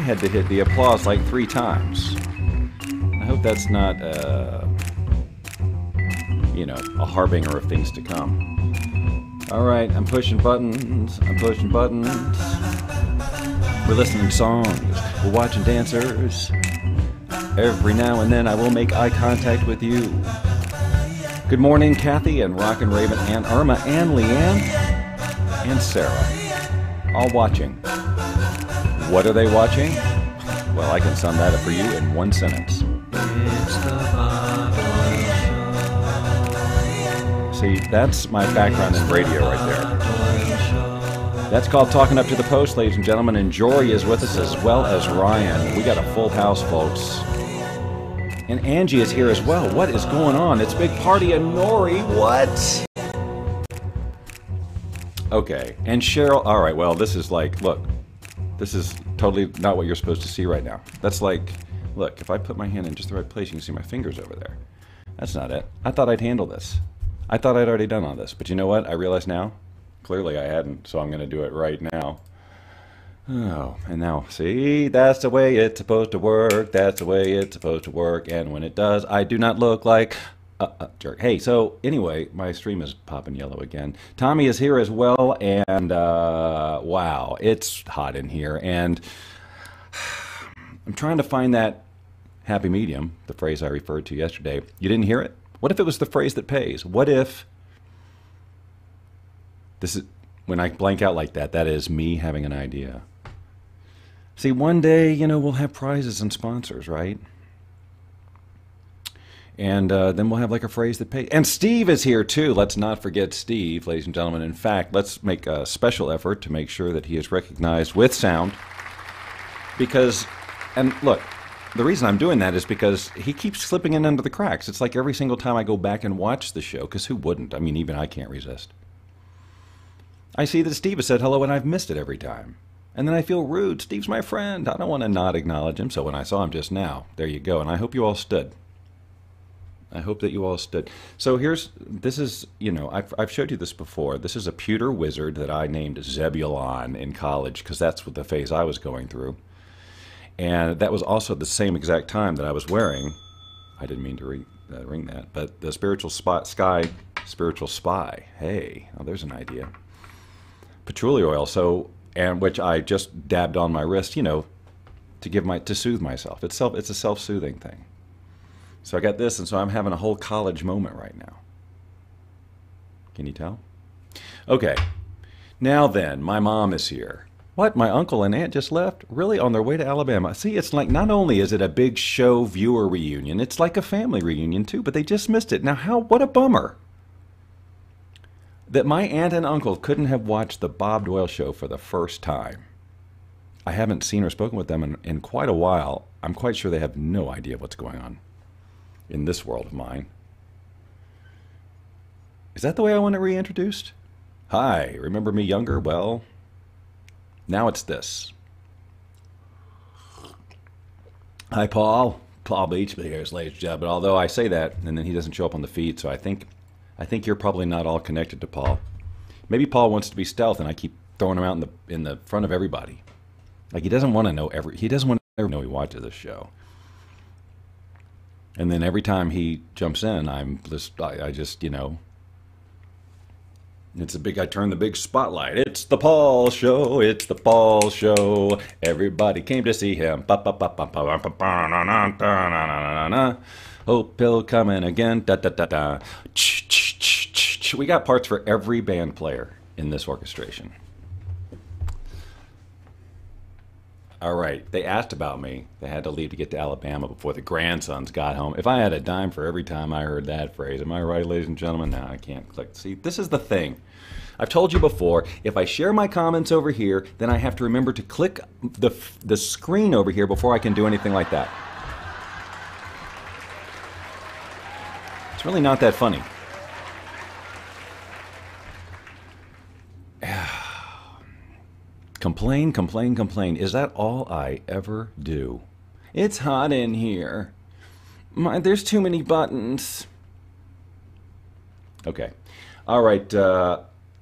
had to hit the applause like 3 times. I hope that's not, you know, a harbinger of things to come. All right, I'm pushing buttons. I'm pushing buttons. We're listening to songs. We're watching dancers. Every now and then I will make eye contact with you. Good morning, Kathy and Rockin' Raven and Irma and Leanne and Sarah. All watching. What are they watching? Well, I can sum that up for you in one sentence. It's the Bob Doyle Show. See, that's my background in radio right there. That's called Talking Up to the Post, ladies and gentlemen, and Jory is with us as well as Ryan. We got a full house, folks. And Angie is here as well. What is going on? It's a big party in Nori. What? Okay. And Cheryl. All right. Well, this is like, look, this is totally not what you're supposed to see right now. That's like, look, if I put my hand in just the right place, you can see my fingers over there. That's not it. I thought I'd handle this. I thought I'd already done all this. But you know what? I realize now, clearly I hadn't. So I'm going to do it right now. Oh, and now, see, that's the way it's supposed to work. That's the way it's supposed to work. And when it does, I do not look like a jerk. Hey, so anyway, my stream is popping yellow again. Tommy is here as well, and wow, it's hot in here. And I'm trying to find that happy medium, the phrase I referred to yesterday. You didn't hear it? What if it was the phrase that pays? What if this is, when I blank out like that, that is me having an idea. See, one day, you know, we'll have prizes and sponsors, right? And then we'll have like a phrase that pays. And Steve is here too. Let's not forget Steve, ladies and gentlemen. In fact, let's make a special effort to make sure that he is recognized with sound. Because, and look, the reason I'm doing that is because he keeps slipping in under the cracks. It's like every single time I go back and watch the show, because who wouldn't? I mean, even I can't resist. I see that Steve has said hello and I've missed it every time. And then I feel rude. Steve's my friend. I don't want to not acknowledge him. So when I saw him just now, there you go. And I hope you all stood. I hope that you all stood. So this is, you know, I've showed you this before. This is a pewter wizard that I named Zebulon in college because that's what the phase I was going through. And that was also the same exact time that I was wearing, I didn't mean to ring that, but the spiritual spy. Hey, oh, there's an idea. Patchouli oil, so, and which I just dabbed on my wrist, you know, to soothe myself. It's a self-soothing thing. So I got this, and so I'm having a whole college moment right now. Can you tell? Okay. Now then, my mom is here. What? My uncle and aunt just left? Really? On their way to Alabama? See, it's like not only is it a big show viewer reunion, it's like a family reunion too, but they just missed it. Now what a bummer that my aunt and uncle couldn't have watched the Bob Doyle Show for the first time. I haven't seen or spoken with them in quite a while. I'm quite sure they have no idea what's going on in this world of mine. Is that the way I want it reintroduced? Hi, remember me younger? Well, now it's this. Hi, Paul. Paul Beach here, ladies and gentlemen. But although I say that, and then he doesn't show up on the feed, so I think you're probably not all connected to Paul. Maybe Paul wants to be stealth, and I keep throwing him out in the front of everybody. Like he doesn't want to know he doesn't want to know he watches this show. And then every time he jumps in, I just, you know, I turn the big spotlight. It's the Paul Show. It's the Paul Show. Everybody came to see him. Hope he'll come in again. Da da da da. We got parts for every band player in this orchestration. All right, they asked about me. They had to leave to get to Alabama before the grandsons got home. If I had a dime for every time I heard that phrase, am I right, ladies and gentlemen? No, I can't click. See, this is the thing. I've told you before, if I share my comments over here, then I have to remember to click the screen over here before I can do anything like that. It's really not that funny. Complain, complain, complain. Is that all I ever do? It's hot in here. There's too many buttons. Okay. All right.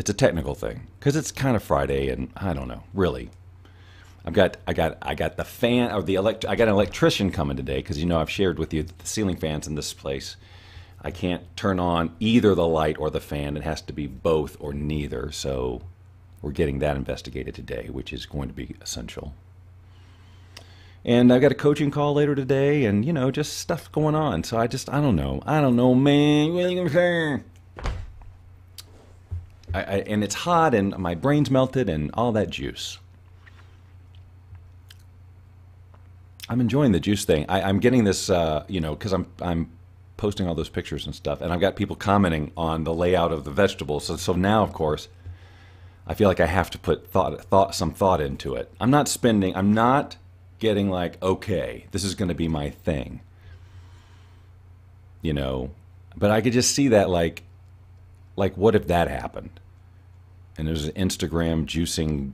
It's a technical thing because it's kind of Friday, and I don't know, really. I got the fan or I got an electrician coming today because I've shared with you the ceiling fans in this place. I can't turn on either the light or the fan. It has to be both or neither. So we're getting that investigated today, which is going to be essential. And I've got a coaching call later today, and just stuff going on. So I don't know, man. And it's hot, and my brain's melted, and all that juice. I'm enjoying the juice thing. I'm getting this, because I'm posting all those pictures and stuff, and I've got people commenting on the layout of the vegetables. So now, of course, I feel like I have to put some thought into it. I'm not getting like, okay, this is going to be my thing, But I could just see that, like, what if that happened? And there's an Instagram juicing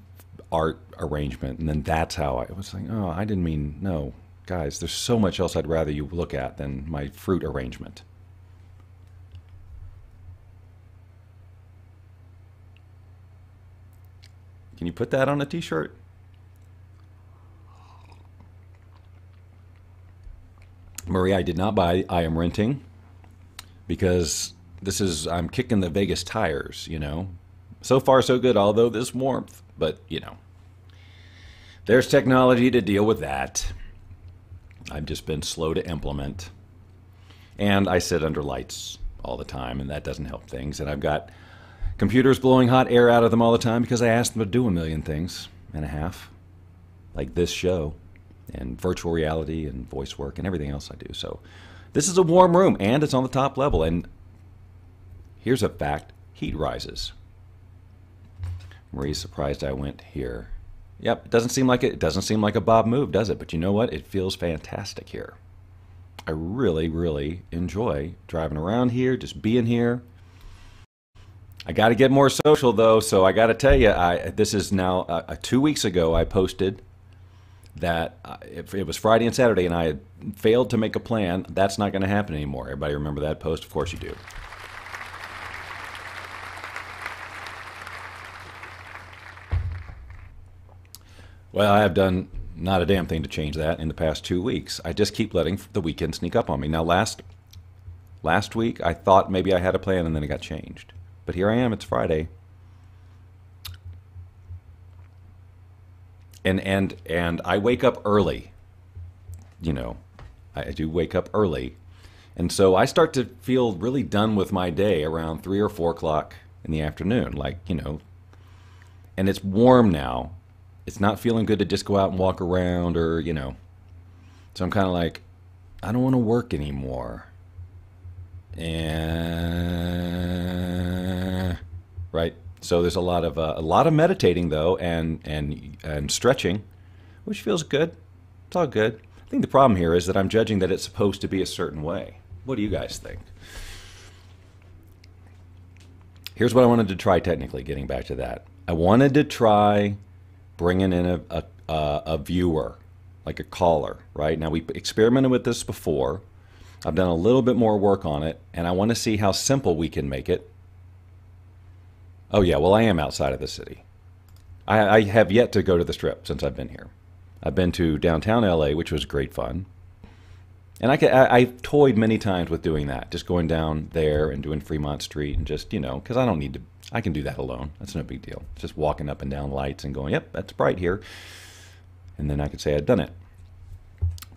art arrangement, and then that's how I was like, oh, I didn't mean, no, guys, there's so much else I'd rather you look at than my fruit arrangement. Can you put that on a t-shirt? Marie, I did not buy I Am Renting because I'm kicking the Vegas tires, So far, so good, although this warmth. But, there's technology to deal with that. I've just been slow to implement. And I sit under lights all the time, and that doesn't help things. And I've got computers blowing hot air out of them all the time because I asked them to do a million things and a half, like this show, and virtual reality, and voice work, and everything else I do. So this is a warm room, and it's on the top level. And here's a fact. Heat rises. Marie's surprised I went here. Yep, it doesn't seem like a Bob move, does it? But you know what? It feels fantastic here. I really, really enjoy driving around here, just being here. I got to get more social, though, so I got to tell you, this is now 2 weeks ago I posted that it was Friday and Saturday, and I had failed to make a plan. That's not going to happen anymore. Everybody remember that post? Of course you do. Well, I have done not a damn thing to change that in the past 2 weeks. I just keep letting the weekend sneak up on me. Now, last week, I thought maybe I had a plan, and then it got changed. But here I am. It's Friday. And I wake up early. I do wake up early. And so I start to feel really done with my day around 3 or 4 o'clock in the afternoon. And it's warm now. It's not feeling good to just go out and walk around or. So I'm kind of like, I don't want to work anymore. And right. So there's a lot of meditating though, and stretching, which feels good. It's all good. I think the problem here is that I'm judging that it's supposed to be a certain way. What do you guys think? Here's what I wanted to try technically, getting back to that. I wanted to try bringing in a viewer, like a caller, right? Now, we experimented with this before. I've done a little bit more work on it, and I want to see how simple we can make it. Oh, yeah, well, I am outside of the city. I have yet to go to the Strip since I've been here. I've been to downtown LA, which was great fun. And I've toyed many times with doing that, just going down there and doing Fremont Street and just, because I don't need to, I can do that alone. That's no big deal. It's just walking up and down lights and going, yep, that's bright here. And then I could say I'd done it.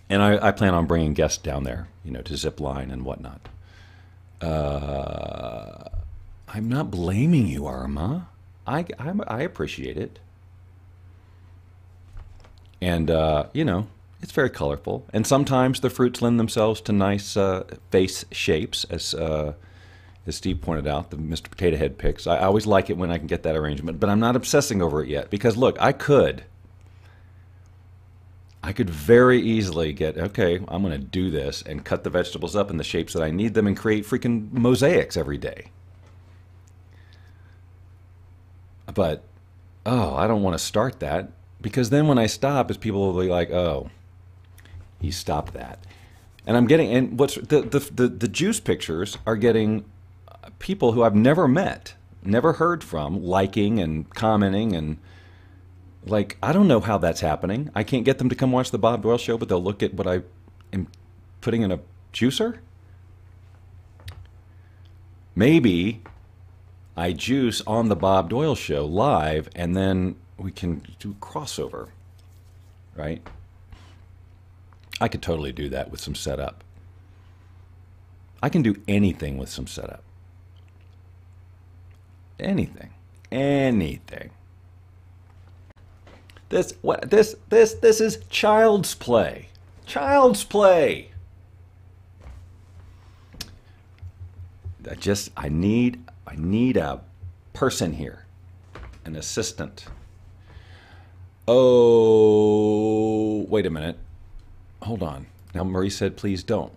And I plan on bringing guests down there, to zip line and whatnot. I'm not blaming you, Irma. I appreciate it. And, it's very colorful. And sometimes the fruits lend themselves to nice face shapes, as Steve pointed out, the Mr. Potato Head picks. I always like it when I can get that arrangement, but I'm not obsessing over it yet. Because, look, I could very easily get, okay, I'm going to do this and cut the vegetables up in the shapes that I need them and create freaking mosaics every day. But, I don't want to start that, because then when I stop, people will be like, oh, he stopped that. And I'm getting, and what's the juice pictures are getting people who I've never met. never heard from liking and commenting, and like, I don't know how that's happening. I can't get them to come watch the Bob Doyle Show, but they'll look at what I am putting in a juicer. Maybe I juice on the Bob Doyle Show live, and then we can do crossover, right? I could totally do that with some setup. I can do anything with some setup. Anything. Anything. This is child's play. Child's play. I need a person here, an assistant. Oh, wait a minute. Hold on. Now Marie said, "Please don't."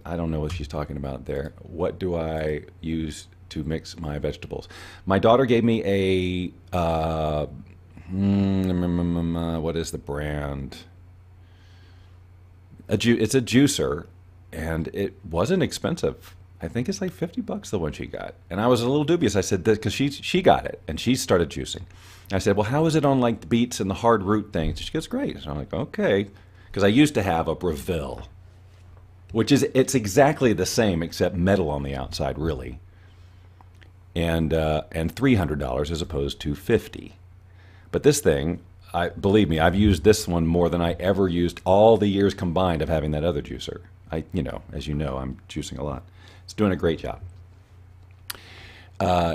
I don't know what she's talking about there. What do I use to mix my vegetables? My daughter gave me what is the brand? It's a juicer, and it wasn't expensive. I think it's like $50 the one she got. And I was a little dubious. I said, because she got it, and she started juicing. I said, well, how is it on like the beets and the hard root things? She goes, great. So I'm like, okay. Because I used to have a Breville, it's exactly the same except metal on the outside, really. And $300 as opposed to $50. But this thing, believe me, I've used this one more than I ever used all the years combined of having that other juicer. As you know, I'm juicing a lot. It's doing a great job.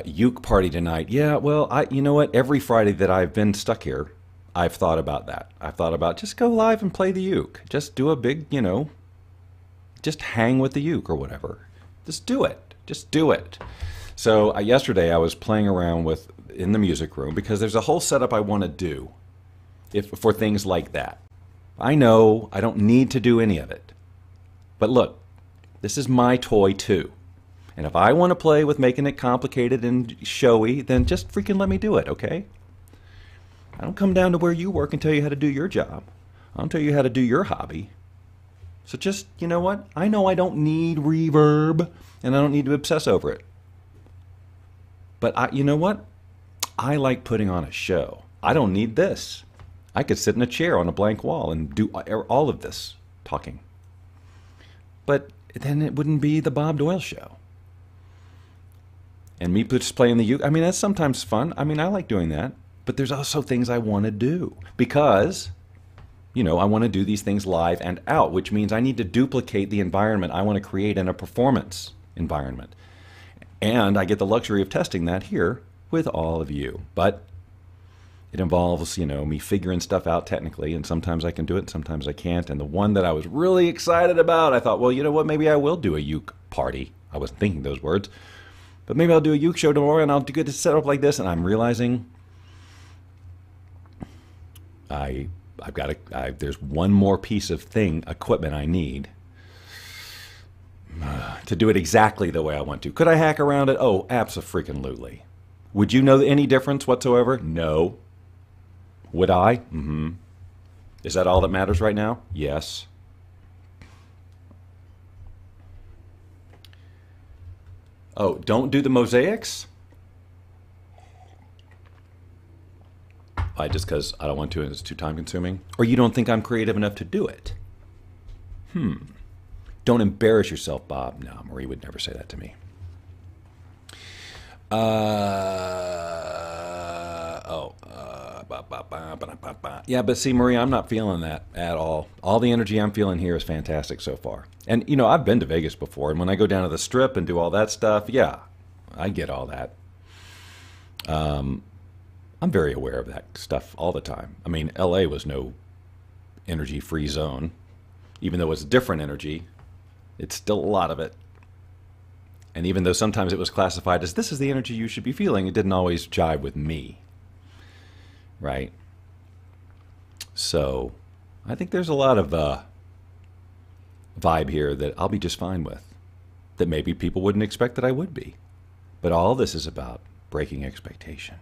Uke party tonight. Yeah, well, you know what? Every Friday that I've been stuck here, I've thought about that. I've thought about just go live and play the uke. Just do a big, just hang with the uke or whatever. Just do it. Just do it. So yesterday I was playing around in the music room because there's a whole setup I want to do for things like that. I know I don't need to do any of it. But look, this is my toy too. And if I want to play with making it complicated and showy, then just freaking let me do it, okay? I don't come down to where you work and tell you how to do your job. I'll tell you how to do your hobby. So just, you know what? I know I don't need reverb, and I don't need to obsess over it. But you know what? I like putting on a show. I don't need this. I could sit in a chair on a blank wall and do all of this talking. But then it wouldn't be the Bob Doyle Show. And me just playing the uke, that's sometimes fun. I like doing that. But there's also things I want to do. Because, I want to do these things live and out, which means I need to duplicate the environment I want to create in a performance environment. And I get the luxury of testing that here with all of you. But it involves, me figuring stuff out technically, and sometimes I can do it, and sometimes I can't. And the one that I was really excited about, I thought, well, you know what, maybe I will do a uke party. I wasn't thinking those words. But maybe I'll do a uke show tomorrow, and I'll get it set up like this, and I'm realizing there's one more piece of equipment I need to do it exactly the way I want to. Could I hack around it? Oh, abso-freaking-lutely. Would you know any difference whatsoever? No. Would I? Mm-hmm. Is that all that matters right now? Yes. Oh, don't do the mosaics? Why, just because I don't want to and it's too time-consuming? Or you don't think I'm creative enough to do it? Don't embarrass yourself, Bob. No, Marie would never say that to me. Yeah, but see, Marie, I'm not feeling that at all. All the energy I'm feeling here is fantastic so far. And, I've been to Vegas before, and when I go down to the Strip and do all that stuff, yeah, I get all that. I'm very aware of that stuff all the time. LA was no energy-free zone. Even though it's different energy, it's still a lot of it. And even though sometimes it was classified as this is the energy you should be feeling, it didn't always jive with me. Right? So, I think there's a lot of vibe here that I'll be just fine with. That maybe people wouldn't expect that I would be. But all this is about breaking expectation.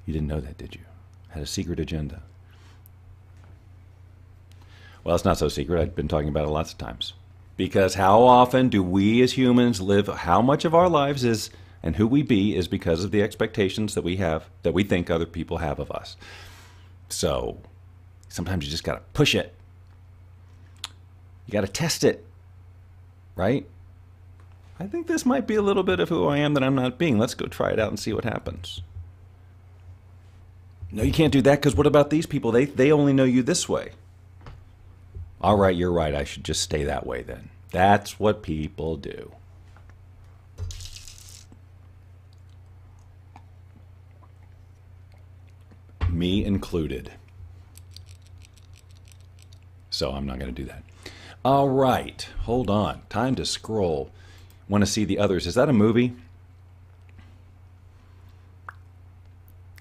You didn't know that, did you? Had a secret agenda. Well, it's not so secret. I've been talking about it lots of times. Because how often do we as humans live, how much of our lives is And who we be is because of the expectations that we have, that we think other people have of us. So sometimes you just got to push it. You got to test it, right? I think this might be a little bit of who I am that I'm not being. Let's go try it out and see what happens. No, you can't do that, because what about these people? They only know you this way. All right, you're right. I should just stay that way then. That's what people do. Me included. So I'm not going to do that. All right, hold on. Time to scroll. Want to see the others. Is that a movie?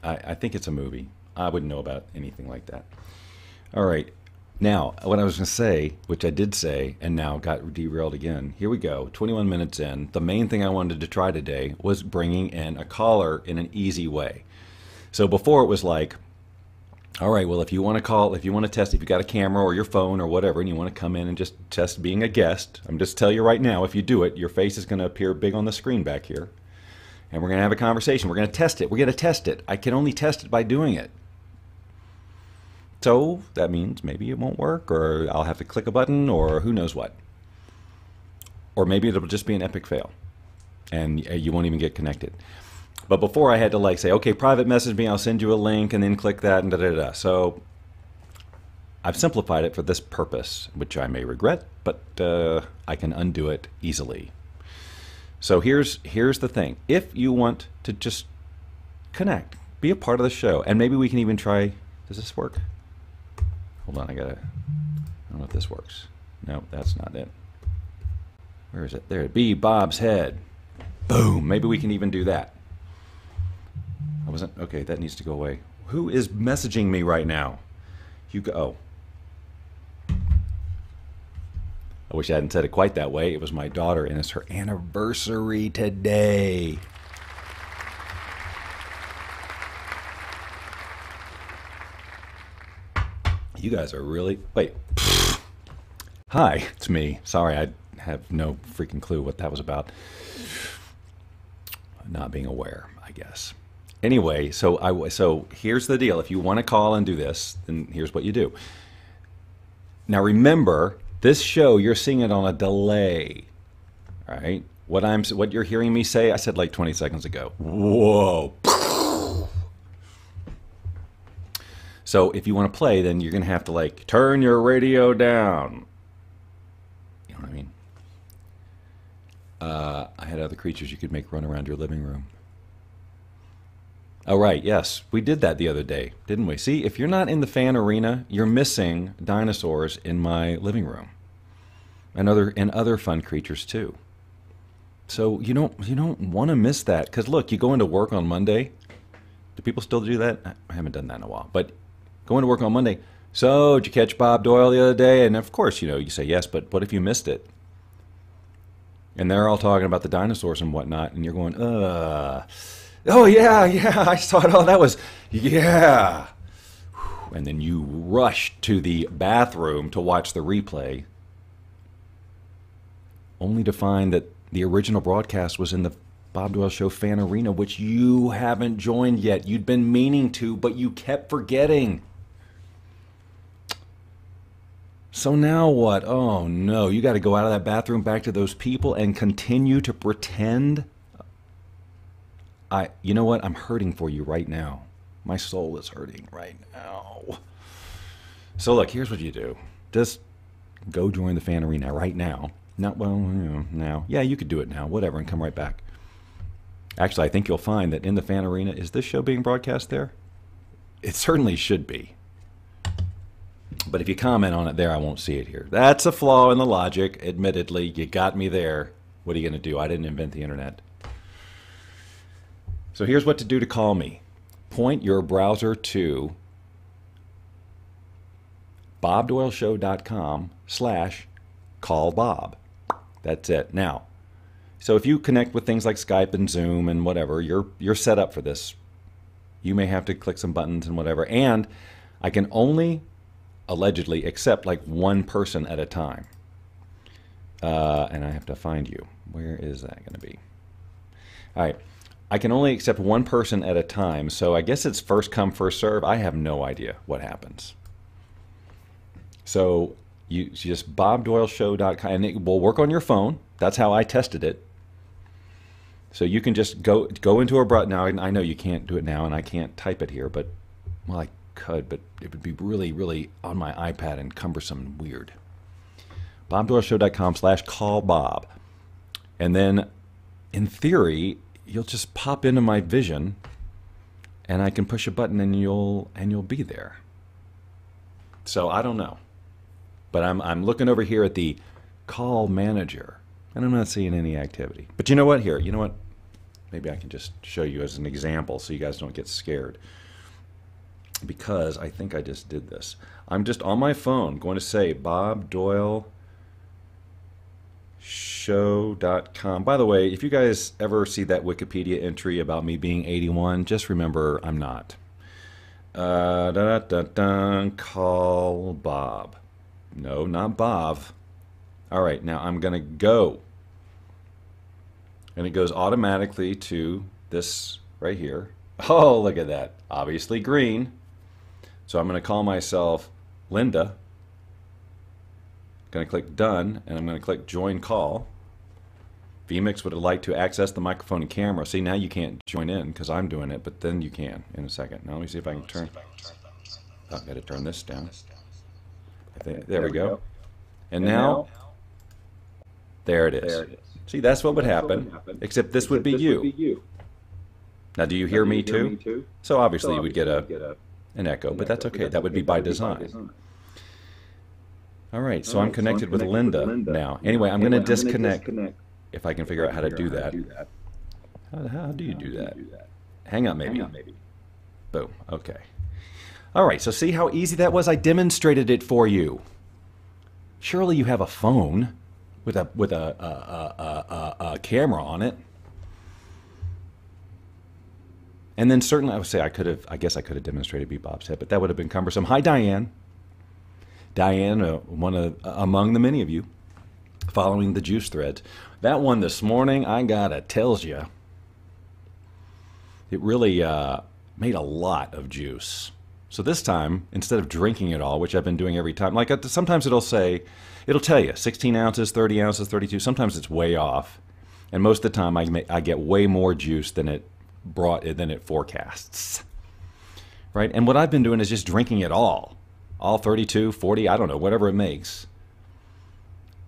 I think it's a movie. I wouldn't know about anything like that. All right. Now, what I was going to say, which I did say, and now got derailed again. Here we go. 21 minutes in. The main thing I wanted to try today was bringing in a caller in an easy way. So before it was like, all right, well, if you want to call, if you want to test, if you got a camera or your phone or whatever, and you want to come in and just test being a guest, I'm just tell you right now, if you do it, your face is going to appear big on the screen back here. And we're going to have a conversation. We're going to test it. We're going to test it. I can only test it by doing it. So that means maybe it won't work, or I'll have to click a button, or who knows what. Or maybe it'll just be an epic fail, and you won't even get connected. But before I had to like say, okay, private message me, I'll send you a link, and then click that, and da-da-da. So I've simplified it for this purpose, which I may regret, but I can undo it easily. So here's the thing. If you want to just connect, be a part of the show, and maybe we can even try, does this work? Hold on, I don't know if this works. No, that's not it. Where is it? There it be, Bob's head. Boom, maybe we can even do that. Okay, that needs to go away. Who is messaging me right now? You go. Oh. I wish I hadn't said it quite that way. It was my daughter, and it's her anniversary today. You guys are really... Wait. Hi, it's me. Sorry, I have no freaking clue what that was about. Not being aware, I guess. Anyway, so here's the deal. If you want to call and do this, then here's what you do. Now remember... This show, you're seeing it on a delay, all right? What you're hearing me say, I said like 20 seconds ago. Whoa. So if you want to play, then you're going to have to like turn your radio down. You know what I mean? I had other creatures you could make run around your living room. Oh, right, yes. We did that the other day, didn't we? See, if you're not in the fan arena, you're missing dinosaurs in my living room. And other fun creatures, too. So you don't want to miss that. Because, look, you go into work on Monday. Do people still do that? I haven't done that in a while. But go into work on Monday. So, did you catch Bob Doyle the other day? And, of course, you say yes, but what if you missed it? And they're all talking about the dinosaurs and whatnot, and you're going, oh, yeah, I saw it. Oh, that was, yeah. And then you rush to the bathroom to watch the replay, only to find that the original broadcast was in the Bob Doyle Show fan arena, which you haven't joined yet. You'd been meaning to, but you kept forgetting. So now what? Oh, no. You got to go out of that bathroom back to those people and continue to pretend. You know what? I'm hurting for you right now. My soul is hurting right now. So look, here's what you do. Just go join the fan arena right now. Now. Yeah, you could do it now. Whatever, and come right back. Actually, I think you'll find that in the fan arena, is this show being broadcast there? It certainly should be. But if you comment on it there, I won't see it here. That's a flaw in the logic. Admittedly, you got me there. What are you going to do? I didn't invent the internet. So here's what to do to call me. Point your browser to bobdoyleshow.com/callbob. That's it. Now, so if you connect with things like Skype and Zoom and whatever, you're set up for this. You may have to click some buttons and whatever. And I can only allegedly accept like one person at a time. And I have to find you. Where is that going to be? All right. I can only accept one person at a time, so I guess it's first come, first serve. I have no idea what happens. So you just bobdoyleshow.com, and it will work on your phone. That's how I tested it. So you can just go into a browser. Now, I know you can't do it now, and I can't type it here, but, well, I could, but it would be really, really on my iPad and cumbersome and weird. bobdoyleshow.com/callbob. And then, in theory, you'll just pop into my vision, and I can push a button, and you'll be there. So I don't know, but I'm looking over here at the call manager, and I'm not seeing any activity. But you know what? Here, you know what? Maybe I can just show you as an example so you guys don't get scared. Because I think I just did this. I'm just on my phone going to say bobdoyleshow.com. By the way, if you guys ever see that Wikipedia entry about me being 81, just remember I'm not. Call Bob. No, not Bob. All right, now I'm going to go. And it goes automatically to this right here. Oh, look at that. Obviously green. So I'm going to call myself Linda. Going to click done, and I'm going to click join call. vMix would like to access the microphone and camera. See, now you can't join in because I'm doing it, but then you can in a second. Now let me see if I can turn. I've got to turn this down. I think, there we go. And now, there it is. See, that's what would happen, except this would be you. Now, do you hear me too? So obviously you would get an echo, but that's okay. That would be by design. All right, so I'm connected with Linda now. Anyway, I'm going to disconnect if I can figure out how to do that. How do you do that? Hang up, maybe. Boom. Okay. All right, so see how easy that was? I demonstrated it for you. Surely you have a phone with a camera on it. And then certainly I would say I guess I could have demonstrated Beat Bob's head, but that would have been cumbersome. Hi, Diane. Diane, among the many of you following the juice threads. That one this morning, I gotta tells you, it really made a lot of juice. So this time, instead of drinking it all, which I've been doing every time, like sometimes it'll tell you 16 ounces, 30 ounces, 32. Sometimes it's way off, and most of the time I get way more juice than it forecasts. Right? And what I've been doing is just drinking it all 32, 40, I don't know, whatever it makes.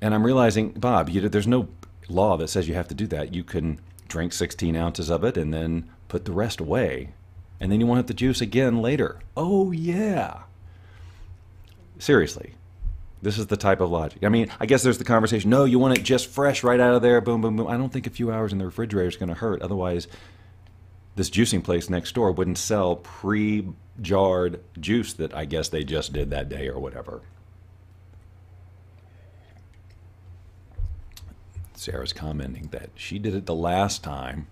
And I'm realizing, Bob, there's no law that says you have to do that. You can drink 16 ounces of it and then put the rest away. And then you won't have the juice again later. Oh, yeah. Seriously. This is the type of logic. I mean, I guess there's the conversation, no, you want it just fresh right out of there, boom, boom, boom. I don't think a few hours in the refrigerator is going to hurt. Otherwise, this juicing place next door wouldn't sell pre-jarred juice that I guess they just did that day or whatever. Sarah's commenting that she did it the last time.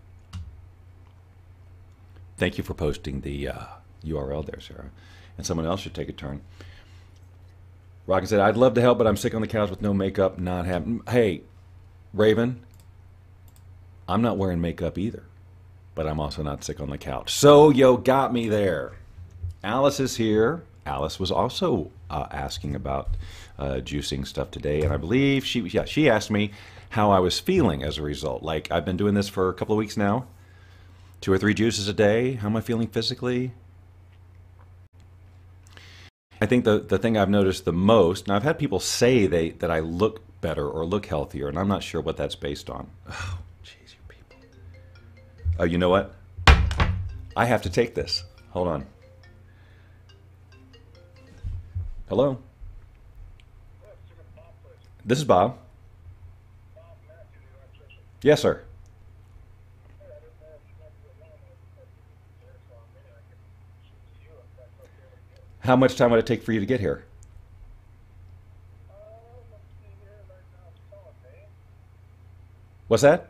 Thank you for posting the URL there, Sarah. And someone else should take a turn. Rocky said, I'd love to help, but I'm sick on the couch with no makeup, not having... Hey, Raven, I'm not wearing makeup either, but I'm also not sick on the couch. So you got me there. Alice is here. Alice was also asking about juicing stuff today, and I believe she asked me how I was feeling as a result. Like, I've been doing this for a couple of weeks now. 2 or 3 juices a day. How am I feeling physically? I think the thing I've noticed the most, now I've had people say that I look better or look healthier, and I'm not sure what that's based on. Oh, jeez, you people. Oh, you know what? I have to take this. Hold on. Hello? This is Bob. Yes, sir. How much time would it take for you to get here? What's that?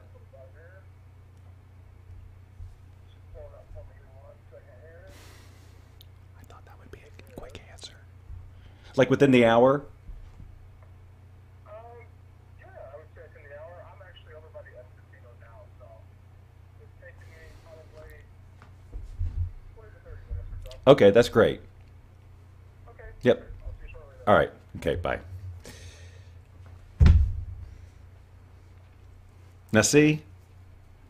I thought that would be a quick answer. Like within the hour? Yeah, I would say within the hour. I'm actually over by the Esposito now, so Okay, that's great. Okay. Yep. I'll see you shortly. All right. Okay, bye. Now see,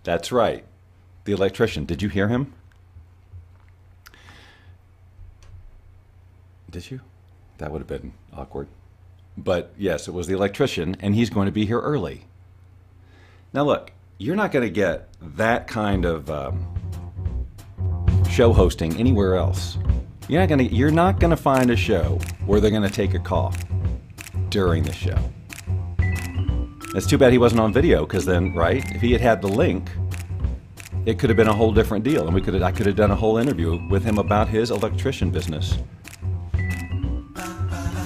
that's right. The electrician. Did you hear him? Did you? That would have been awkward. But yes, it was the electrician, and he's going to be here early. Now look, you're not going to get that kind of show hosting anywhere else. You're not going to find a show where they're going to take a call during the show. It's too bad he wasn't on video, because then, right, if he had had the link, it could have been a whole different deal, and I could have done a whole interview with him about his electrician business.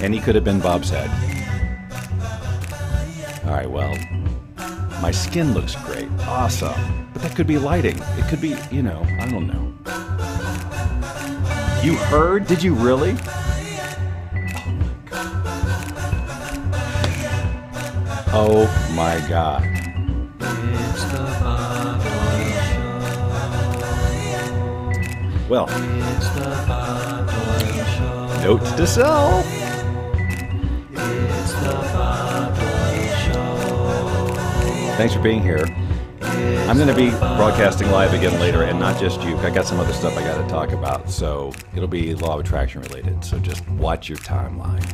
And he could have been Bob's head. All right, well, my skin looks great. Awesome. But that could be lighting. It could be, I don't know. You heard? Did you really? Oh my God. It's the Bob Doyle Show. Well, It's the Bob Doyle Show. notes to self. It's the Bob Doyle Show. Thanks for being here. I'm going to be broadcasting live again later, and not just you. I got some other stuff I got to talk about, so it'll be law of attraction related. So just watch your timeline.